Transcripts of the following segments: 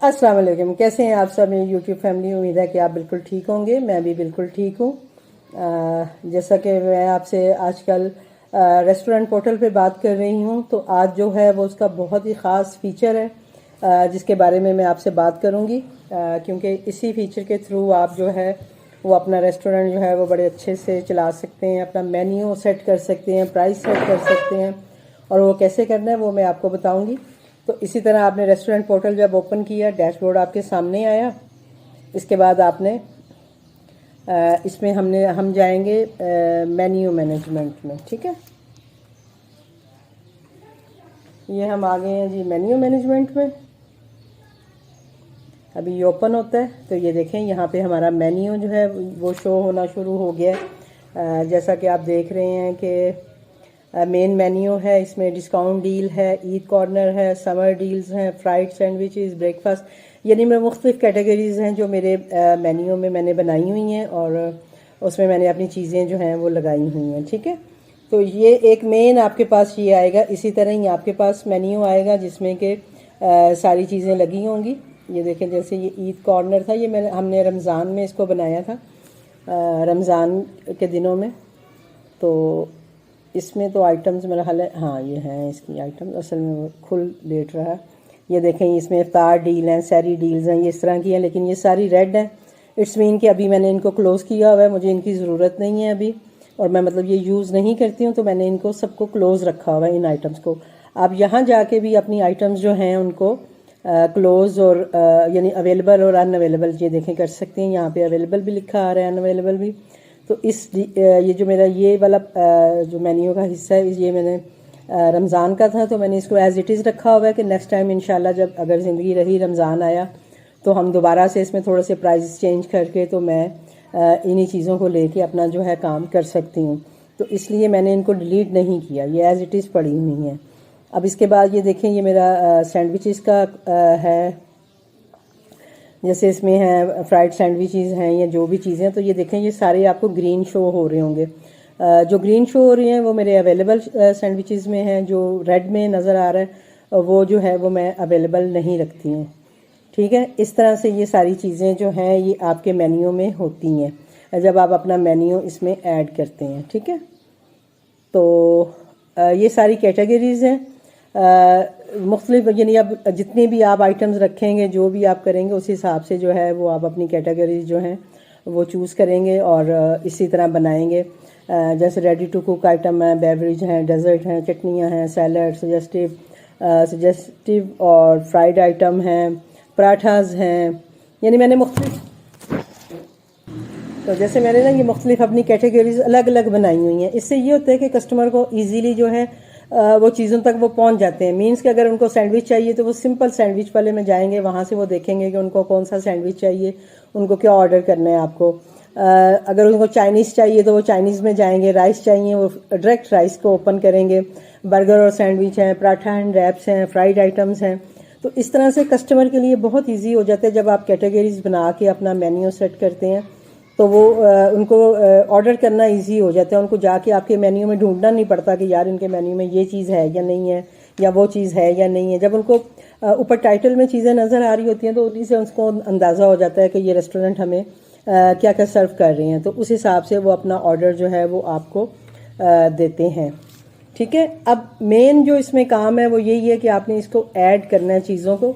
अस्सलाम वालेकुम। कैसे हैं आप सब, मेरी यूट्यूब फैमिली। उम्मीद है कि आप बिल्कुल ठीक होंगे। मैं भी बिल्कुल ठीक हूँ। जैसा कि मैं आपसे आजकल रेस्टोरेंट पोर्टल पे बात कर रही हूँ, तो आज जो है वो उसका बहुत ही ख़ास फीचर है जिसके बारे में मैं आपसे बात करूँगी, क्योंकि इसी फीचर के थ्रू आप जो है वो अपना रेस्टोरेंट जो है वो बड़े अच्छे से चला सकते हैं, अपना मेन्यू सेट कर सकते हैं, प्राइस सेट कर सकते हैं। और वो कैसे करना है वो मैं आपको बताऊँगी। तो इसी तरह आपने रेस्टोरेंट पोर्टल जब ओपन किया, डैशबोर्ड आपके सामने आया। इसके बाद आपने इसमें हम जाएंगे मेन्यू मैनेजमेंट में। ठीक है, ये हम आ गए हैं जी मेन्यू मैनेजमेंट में। अभी ये ओपन होता है तो ये देखें, यहाँ पे हमारा मेन्यू जो है वो शो होना शुरू हो गया है। जैसा कि आप देख रहे हैं कि मेन मेन्यू है, इसमें डिस्काउंट डील है, ईद कॉर्नर है, समर डील्स हैं, फ्राइड सैंडविचेस, ब्रेकफास्ट, यानी मैं मुख्तलिफ कैटेगरीज़ हैं जो मेरे मेन्यू में मैंने बनाई हुई हैं और उसमें मैंने अपनी चीज़ें जो हैं वो लगाई हुई हैं। ठीक है, तो ये एक मेन आपके पास ये आएगा। इसी तरह ही आपके पास मेन्यू आएगा जिसमें कि सारी चीज़ें लगी होंगी। ये देखें, जैसे ये ईद कॉर्नर था, ये हमने रमज़ान में इसको बनाया था, रमज़ान के दिनों में। तो इसमें तो आइटम्स मेरा हाल है, हाँ ये हैं इसकी आइटम्स, असल में वो खुल लेट रहा है। ये देखें, इसमें इफ्तार डील हैं, सारी डील्स हैं, ये इस तरह की हैं, लेकिन ये सारी रेड हैं। इट्स मीन कि अभी मैंने इनको क्लोज़ किया हुआ है, मुझे इनकी ज़रूरत नहीं है अभी, और मैं मतलब ये यूज़ नहीं करती हूँ, तो मैंने इनको सबको क्लोज़ रखा हुआ है, इन आइटम्स को। आप यहाँ जाके भी अपनी आइटम्स जो हैं उनको क्लोज़ और यानी अवेलेबल और अनअवेलेबल ये देखें कर सकते हैं। यहाँ पे अवेलेबल भी लिखा आ रहा है, अनअवेलेबल भी। तो ये जो मेरा ये वाला जो मेन्यू का हिस्सा है, ये मैंने रमज़ान का था, तो मैंने इसको एज़ इट इज़ रखा हुआ है कि नेक्स्ट टाइम इंशाल्लाह जब अगर ज़िंदगी रही, रमज़ान आया, तो हम दोबारा से इसमें थोड़े से प्राइस चेंज करके तो मैं इन्हीं चीज़ों को लेके अपना जो है काम कर सकती हूँ। तो इसलिए मैंने इनको डिलीट नहीं किया, ये एज़ इट इज़ पड़ी हुई हैं। अब इसके बाद ये देखें, ये मेरा सैंडविचेस का है, जैसे इसमें है फ्राइड सैंडविचेस हैं या जो भी चीज़ें, तो ये देखें ये सारे आपको ग्रीन शो हो रहे होंगे। जो ग्रीन शो हो रही हैं वो मेरे अवेलेबल सैंडविचेस में हैं, जो रेड में नज़र आ रहा है वो जो है वो मैं अवेलेबल नहीं रखती हूँ। ठीक है, इस तरह से ये सारी चीज़ें जो हैं ये आपके मेन्यू में होती हैं जब आप अपना मेन्यू इसमें ऐड करते हैं। ठीक है, तो ये सारी कैटेगरीज़ हैं मुख्तलिफ, यानी अब जितनी भी आप आइटम्स रखेंगे, जो भी आप करेंगे, उस हिसाब से जो है वो आप अपनी कैटेगरीज जो हैं वो चूज़ करेंगे और इसी तरह बनाएंगे। जैसे रेडी टू कुक आइटम है, बेवरेज हैं, डेजर्ट हैं, चटनियाँ हैं, सैलड, सजेस्टिव और फ्राइड आइटम हैं, पराठाज हैं, यानी मैंने मुख्तलिफ, तो जैसे मैंने ना ये मुख्तलिफ अपनी कैटेगरीज अलग अलग बनाई हुई हैं। इससे ये होता है कि कस्टमर को ईजीली जो है वो चीज़ों तक वो पहुंच जाते हैं। मीन्स कि अगर उनको सैंडविच चाहिए तो वो सिंपल सैंडविच वाले में जाएंगे, वहाँ से वो देखेंगे कि उनको कौन सा सैंडविच चाहिए, उनको क्या ऑर्डर करना है आपको। अगर उनको चाइनीज़ चाहिए तो वो चाइनीज़ में जाएंगे, राइस चाहिए वो डायरेक्ट राइस को ओपन करेंगे, बर्गर और सैंडविच हैं, पराठा एंड रैप्स हैं, फ्राइड आइटम्स हैं। तो इस तरह से कस्टमर के लिए बहुत ईजी हो जाता है जब आप कैटेगरीज बना के अपना मेन्यू सेट करते हैं, तो वो उनको ऑर्डर करना इजी हो जाता है। उनको जाके आपके मेन्यू में ढूंढना नहीं पड़ता कि यार इनके मेन्यू में ये चीज़ है या नहीं है, या वो चीज़ है या नहीं है। जब उनको ऊपर टाइटल में चीज़ें नज़र आ रही होती हैं तो उन्हीं से उसको अंदाज़ा हो जाता है कि ये रेस्टोरेंट हमें क्या क्या सर्व कर रहे हैं, तो उस हिसाब से वो अपना ऑर्डर जो है वो आपको देते हैं। ठीक है, अब मेन जो इसमें काम है वो यही है कि आपने इसको ऐड करना है चीज़ों को।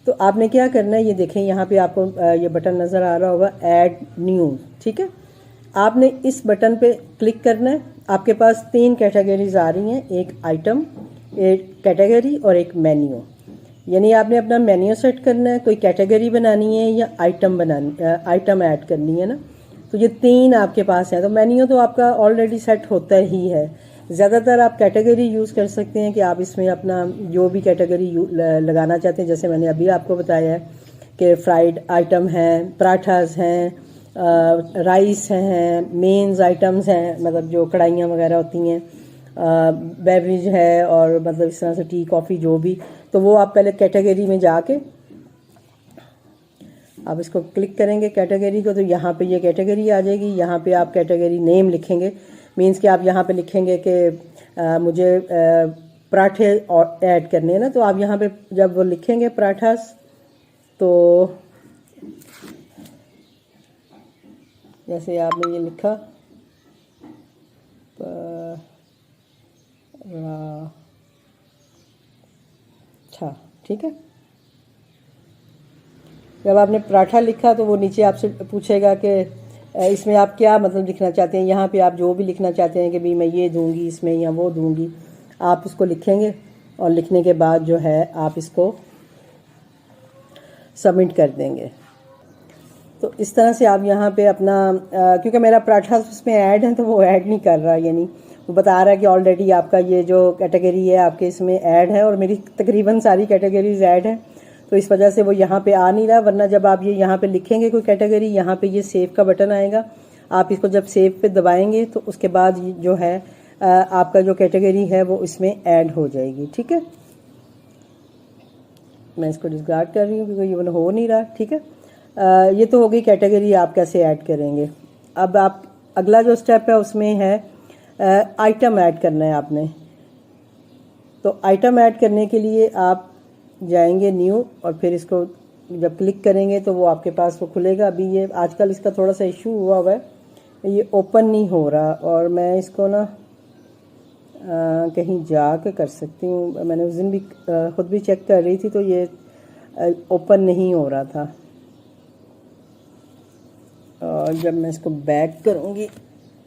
तो आपने क्या करना है, ये देखें यहाँ पे आपको ये बटन नज़र आ रहा होगा, ऐड न्यू। ठीक है, आपने इस बटन पे क्लिक करना है। आपके पास 3 कैटेगरीज आ रही हैं, एक आइटम, एक कैटेगरी और एक मेन्यू। यानी आपने अपना मेन्यू सेट करना है, कोई कैटेगरी बनानी है या आइटम ऐड करनी है ना। तो ये 3 आपके पास है। तो मेन्यू तो आपका ऑलरेडी सेट होता ही है। ज़्यादातर आप कैटेगरी यूज़ कर सकते हैं कि आप इसमें अपना जो भी कैटेगरी लगाना चाहते हैं। जैसे मैंने अभी आपको बताया है कि फ्राइड आइटम हैं, पराठास हैं, राइस हैं, मेन्स आइटम्स हैं, मतलब जो कढ़ाइयाँ वगैरह होती हैं, बेवरेज है, और मतलब इस तरह से टी कॉफ़ी जो भी। तो वो आप पहले कैटेगरी में जाके आप इसको क्लिक करेंगे कैटेगरी को, तो यहाँ पे ये कैटेगरी आ जाएगी। यहाँ पे आप कैटेगरी नेम लिखेंगे, मीन्स कि आप यहाँ पे लिखेंगे कि मुझे पराठे और ऐड करने हैं ना, तो आप यहाँ पे जब वो लिखेंगे पराठास, तो जैसे आपने ये लिखा अच्छा, ठीक है। जब आपने पराठा लिखा तो वो नीचे आपसे पूछेगा कि इसमें आप क्या मतलब लिखना चाहते हैं। यहाँ पे आप जो भी लिखना चाहते हैं कि भाई मैं ये दूंगी इसमें या वो दूंगी, आप उसको लिखेंगे और लिखने के बाद जो है आप इसको सबमिट कर देंगे। तो इस तरह से आप यहाँ पे अपना क्योंकि मेरा पराठा उसमें ऐड है तो वो ऐड नहीं कर रहा, यानी वो बता रहा है कि ऑलरेडी आपका ये जो कैटेगरी है आपके इसमें ऐड है और मेरी तकरीबन सारी कैटेगरीज ऐड हैं, तो इस वजह से वो यहाँ पे आ नहीं रहा। वरना जब आप ये यहाँ पे लिखेंगे कोई कैटेगरी, यहाँ पे ये सेव का बटन आएगा, आप इसको जब सेव पे दबाएंगे तो उसके बाद जो है आपका जो कैटेगरी है वो इसमें ऐड हो जाएगी। ठीक है, मैं इसको डिस्कार्ड कर रही हूँ क्योंकि ये हो नहीं रहा। ठीक है, ये तो हो गई कैटेगरी आप कैसे ऐड करेंगे। अब आप अगला जो स्टेप है उसमें है आइटम ऐड करना है आपने। तो आइटम ऐड करने के लिए आप जाएंगे न्यू और फिर इसको जब क्लिक करेंगे तो वो आपके पास वो खुलेगा। अभी ये आजकल इसका थोड़ा सा इशू हुआ है, ये ओपन नहीं हो रहा और मैं इसको ना कहीं जा के कर सकती हूँ। मैंने उस दिन भी खुद भी चेक कर रही थी तो ये ओपन नहीं हो रहा था। और जब मैं इसको बैक करूँगी,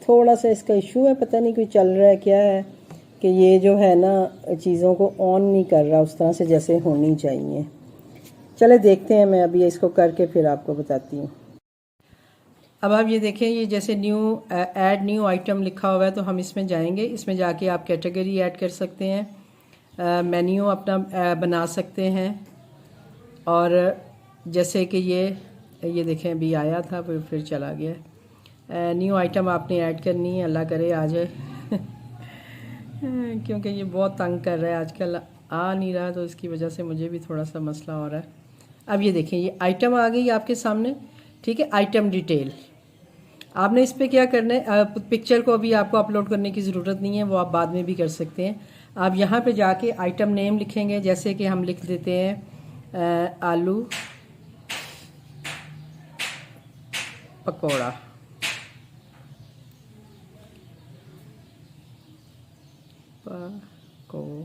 थोड़ा सा इसका इशू है, पता नहीं कोई चल रहा है क्या है कि ये जो है ना चीज़ों को ऑन नहीं कर रहा उस तरह से जैसे होनी चाहिए। चले देखते हैं, मैं अभी इसको करके फिर आपको बताती हूँ। अब आप ये देखें, ये जैसे न्यू ऐड न्यू आइटम लिखा हुआ है तो हम इसमें जाएंगे। इसमें जाके आप कैटेगरी ऐड कर सकते हैं, मेन्यू अपना बना सकते हैं। और जैसे कि ये देखें अभी आया था फिर चला गया। न्यू आइटम आपने ऐड करनी है, अल्लाह करे आ जाए क्योंकि ये बहुत तंग कर रहा है आजकल, आ नहीं रहा तो इसकी वजह से मुझे भी थोड़ा सा मसला हो रहा है। अब ये देखें ये आइटम आ गई आपके सामने। ठीक है, आइटम डिटेल आपने इस पर क्या करना है। पिक्चर को अभी आपको अपलोड करने की ज़रूरत नहीं है, वो आप बाद में भी कर सकते हैं। आप यहाँ पे जाके आइटम नेम लिखेंगे, जैसे कि हम लिख देते हैं आलू पकौड़ा। पकौड़ा,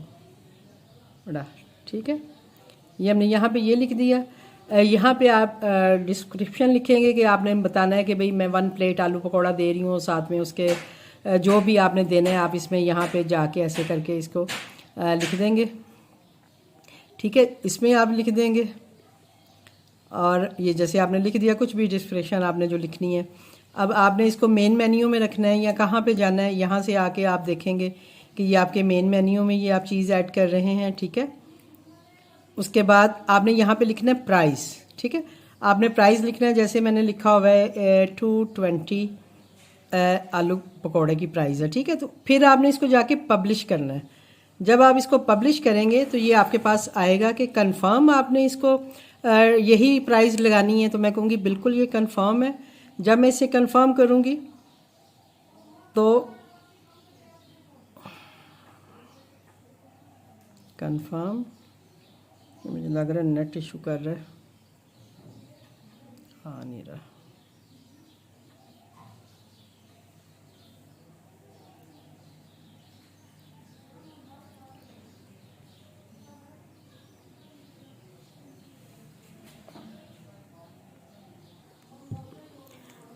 ठीक है, ये हमने यहाँ पे ये लिख दिया। यहाँ पे आप डिस्क्रिप्शन लिखेंगे कि आपने बताना है कि भाई मैं 1 प्लेट आलू पकौड़ा दे रही हूँ, साथ में उसके जो भी आपने देना है आप इसमें यहाँ पे जाके ऐसे करके इसको लिख देंगे। ठीक है, इसमें आप लिख देंगे और ये जैसे आपने लिख दिया, कुछ भी डिस्क्रिप्शन आपने जो लिखनी है। अब आपने इसको मेन मेन्यू में रखना है या कहाँ पे जाना है, यहाँ से आके आप देखेंगे कि ये आपके मेन मेन्यू में ये आप चीज़ ऐड कर रहे हैं। ठीक है, उसके बाद आपने यहाँ पे लिखना है प्राइस। ठीक है, आपने प्राइस लिखना है, जैसे मैंने लिखा हुआ है 220 आलू पकौड़े की प्राइस है। ठीक है, तो फिर आपने इसको जाके पब्लिश करना है। जब आप इसको पब्लिश करेंगे तो ये आपके पास आएगा कि कंफर्म आपने इसको यही प्राइस लगानी है। तो मैं कहूँगी बिल्कुल ये कंफर्म है। जब मैं इसे कंफर्म करूँगी तो कंफर्म, मुझे लग रहा है नेट इशू कर रहा है, आ नहीं रहा।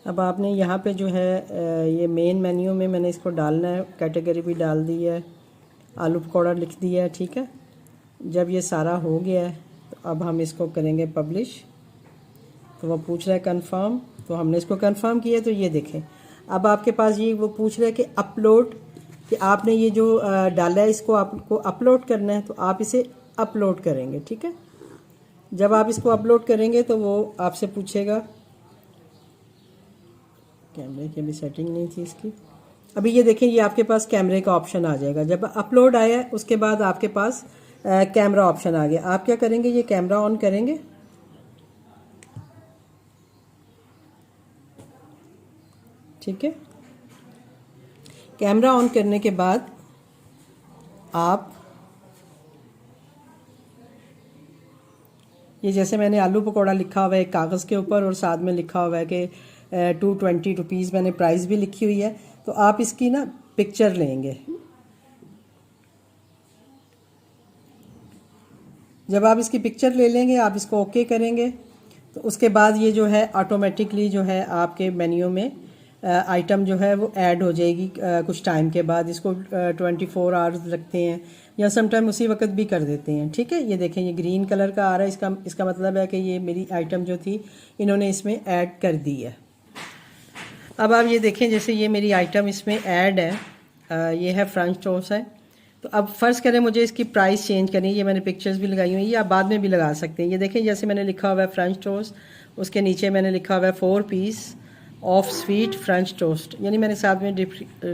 अब आपने यहाँ पे जो है ये मेन मेन्यू में मैंने इसको डालना है, कैटेगरी भी डाल दी है, आलू पकौड़ा लिख दिया है। ठीक है, जब ये सारा हो गया है तो अब हम इसको करेंगे पब्लिश। तो वो पूछ रहा है कंफर्म, तो हमने इसको कंफर्म किया। तो ये देखें अब आपके पास ये वो पूछ रहा है कि अपलोड, कि आपने ये जो डाला है इसको आपको अपलोड करना है, तो आप इसे अपलोड करेंगे। ठीक है, जब आप इसको अपलोड करेंगे तो वो आपसे पूछेगा, कैमरे की अभी सेटिंग नहीं थी इसकी, अभी ये देखें ये आपके पास कैमरे का ऑप्शन आ जाएगा। जब अपलोड आया उसके बाद आपके पास कैमरा ऑप्शन आ गया। आप क्या करेंगे, ये कैमरा ऑन करेंगे। ठीक है, कैमरा ऑन करने के बाद आप ये जैसे मैंने आलू पकौड़ा लिखा हुआ है एक कागज़ के ऊपर और साथ में लिखा हुआ है कि 220 रुपीज़, मैंने प्राइस भी लिखी हुई है। तो आप इसकी ना पिक्चर लेंगे। जब आप इसकी पिक्चर ले लेंगे, आप इसको ओके करेंगे, तो उसके बाद ये जो है ऑटोमेटिकली जो है आपके मेन्यू में आइटम जो है वो ऐड हो जाएगी कुछ टाइम के बाद। इसको 24 आवर्स रखते हैं या समटाइम उसी वक्त भी कर देते हैं। ठीक है, ये देखें ये ग्रीन कलर का आ रहा है, इसका मतलब है कि ये मेरी आइटम जो थी इन्होंने इसमें ऐड कर दी है। अब आप ये देखें जैसे ये मेरी आइटम इसमें ऐड है, ये है फ्रेंच टोस्ट है। तो अब फ़र्ज़ करें मुझे इसकी प्राइस चेंज करनी है, ये मैंने पिक्चर्स भी लगाई हुई हैं, ये आप बाद में भी लगा सकते हैं। ये देखें जैसे मैंने लिखा हुआ है फ्रेंच टोस्ट, उसके नीचे मैंने लिखा हुआ है 4 piece of sweet French toast, यानी मैंने साथ में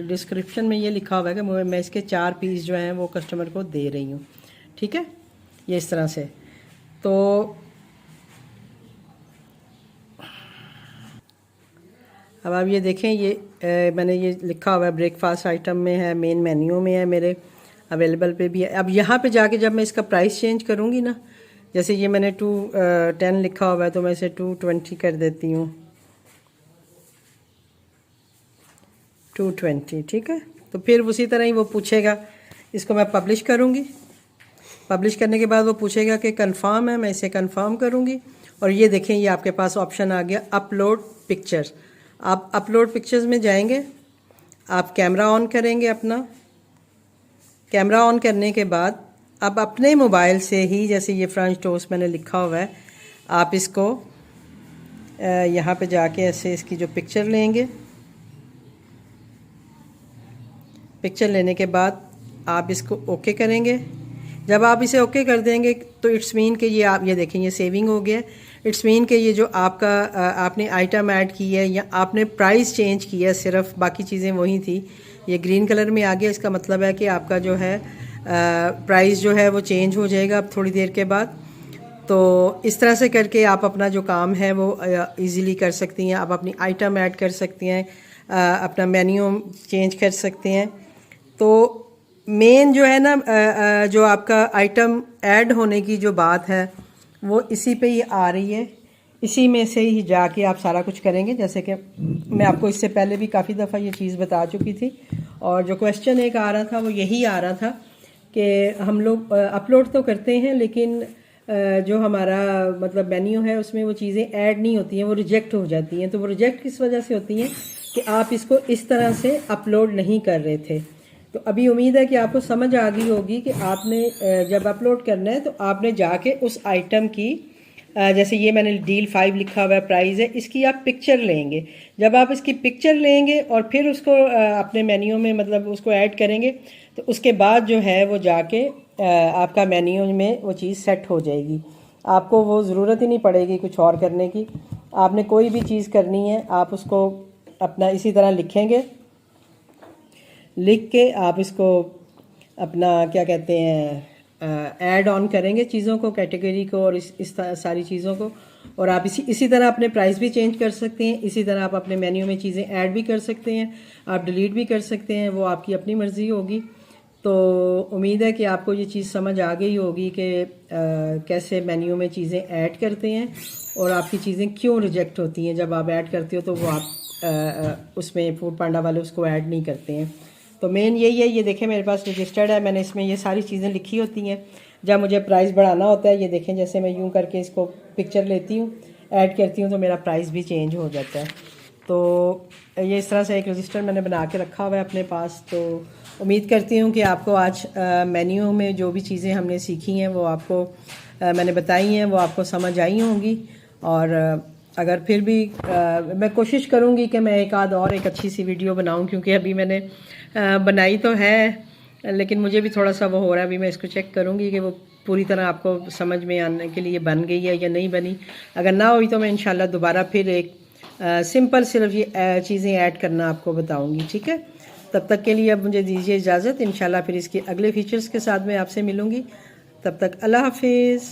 डिस्क्रिप्शन में ये लिखा हुआ है कि मैं इसके 4 पीस जो हैं वो कस्टमर को दे रही हूँ। ठीक है, ये इस तरह से। तो अब आप ये देखें ये मैंने ये लिखा हुआ है ब्रेकफास्ट आइटम में है, मेन मेन्यू में है, मेरे अवेलेबल पे भी है। अब यहाँ पे जाके जब मैं इसका प्राइस चेंज करूँगी ना, जैसे ये मैंने 210 लिखा हुआ है तो मैं इसे 220 कर देती हूँ, 220। ठीक है, तो फिर उसी तरह ही वो पूछेगा, इसको मैं पब्लिश करूँगी। पब्लिश करने के बाद वो पूछेगा कि कंफर्म है, मैं इसे कंफर्म करूँगी। और ये देखें ये आपके पास ऑप्शन आ गया अपलोड पिक्चर्स। आप अपलोड पिक्चर्स में जाएंगे, आप कैमरा ऑन करेंगे अपना। कैमरा ऑन करने के बाद अब अपने मोबाइल से ही, जैसे ये फ्रेंच टोस्ट मैंने लिखा हुआ है, आप इसको यहाँ पे जाके ऐसे इसकी जो पिक्चर लेंगे। पिक्चर लेने के बाद आप इसको ओके करेंगे। जब आप इसे ओके कर देंगे तो इट्स मीन कि ये आप ये देखें ये सेविंग हो गया। इट्स मीन कि ये जो आपका आपने आइटम ऐड की है या आपने प्राइस चेंज किया है, सिर्फ बाकी चीज़ें वही थी, ये ग्रीन कलर में आ गया। इसका मतलब है कि आपका जो है प्राइस जो है वो चेंज हो जाएगा अब थोड़ी देर के बाद। तो इस तरह से करके आप अपना जो काम है वो इजीली कर सकती हैं। आप अपनी आइटम ऐड कर सकती हैं, अपना मेन्यू चेंज कर सकते हैं। तो मेन जो है ना जो आपका आइटम ऐड होने की जो बात है वो इसी पे ही आ रही है। इसी में से ही जाके आप सारा कुछ करेंगे। जैसे कि मैं आपको इससे पहले भी काफ़ी दफ़ा ये चीज़ बता चुकी थी, और जो क्वेश्चन एक आ रहा था वो यही आ रहा था कि हम लोग अपलोड तो करते हैं लेकिन जो हमारा मतलब मेन्यू है उसमें वो चीज़ें ऐड नहीं होती हैं, वो रिजेक्ट हो जाती हैं। तो वो रिजेक्ट किस वजह से होती हैं कि आप इसको इस तरह से अपलोड नहीं कर रहे थे। तो अभी उम्मीद है कि आपको समझ आ गई होगी कि आपने जब अपलोड करना है तो आपने जाके उस आइटम की जैसे ये मैंने डील 5 लिखा हुआ है, प्राइस है, इसकी आप पिक्चर लेंगे। जब आप इसकी पिक्चर लेंगे और फिर उसको अपने मेन्यू में मतलब उसको ऐड करेंगे तो उसके बाद जो है वो जाके आपका मेन्यू में वो चीज़ सेट हो जाएगी। आपको वो ज़रूरत ही नहीं पड़ेगी कुछ और करने की। आपने कोई भी चीज़ करनी है आप उसको अपना इसी तरह लिखेंगे, लिख के आप इसको अपना क्या कहते हैं ऐड ऑन करेंगे चीज़ों को, कैटेगरी को और इस सारी चीज़ों को। और आप इसी तरह अपने प्राइस भी चेंज कर सकते हैं। इसी तरह आप अपने मेन्यू में चीज़ें ऐड भी कर सकते हैं, आप डिलीट भी कर सकते हैं, वो आपकी अपनी मर्ज़ी होगी। तो उम्मीद है कि आपको ये चीज़ समझ आ गई होगी कि कैसे मेन्यू में चीज़ें ऐड करते हैं और आपकी चीज़ें क्यों रिजेक्ट होती हैं। जब आप ऐड करते हो तो वो आप उसमें फूड पांडा वाले उसको ऐड नहीं करते हैं। तो मेन यही है। ये देखें मेरे पास रजिस्टर्ड है, मैंने इसमें ये सारी चीज़ें लिखी होती हैं। जब मुझे प्राइस बढ़ाना होता है, ये देखें जैसे मैं यूं करके इसको पिक्चर लेती हूँ, ऐड करती हूँ तो मेरा प्राइस भी चेंज हो जाता है। तो ये इस तरह से एक रजिस्टर मैंने बना के रखा हुआ है अपने पास। तो उम्मीद करती हूँ कि आपको आज मेन्यू में जो भी चीज़ें हमने सीखी हैं वो आपको मैंने बताई हैं वो आपको समझ आई होंगी। और अगर फिर भी मैं कोशिश करूँगी कि मैं एक अच्छी सी वीडियो बनाऊँ, क्योंकि अभी मैंने बनाई तो है लेकिन मुझे भी थोड़ा सा वो हो रहा है। अभी मैं इसको चेक करूँगी कि वो पूरी तरह आपको समझ में आने के लिए बन गई है या नहीं बनी। अगर ना हुई तो मैं इंशाल्लाह दोबारा फिर एक सिंपल सिर्फ ये चीज़ें ऐड करना आपको बताऊँगी। ठीक है, तब तक के लिए अब मुझे दीजिए इजाज़त। इंशाल्लाह फिर इसके अगले फीचर्स के साथ मैं आपसे मिलूँगी। तब तक अल्लाह हाफिज़।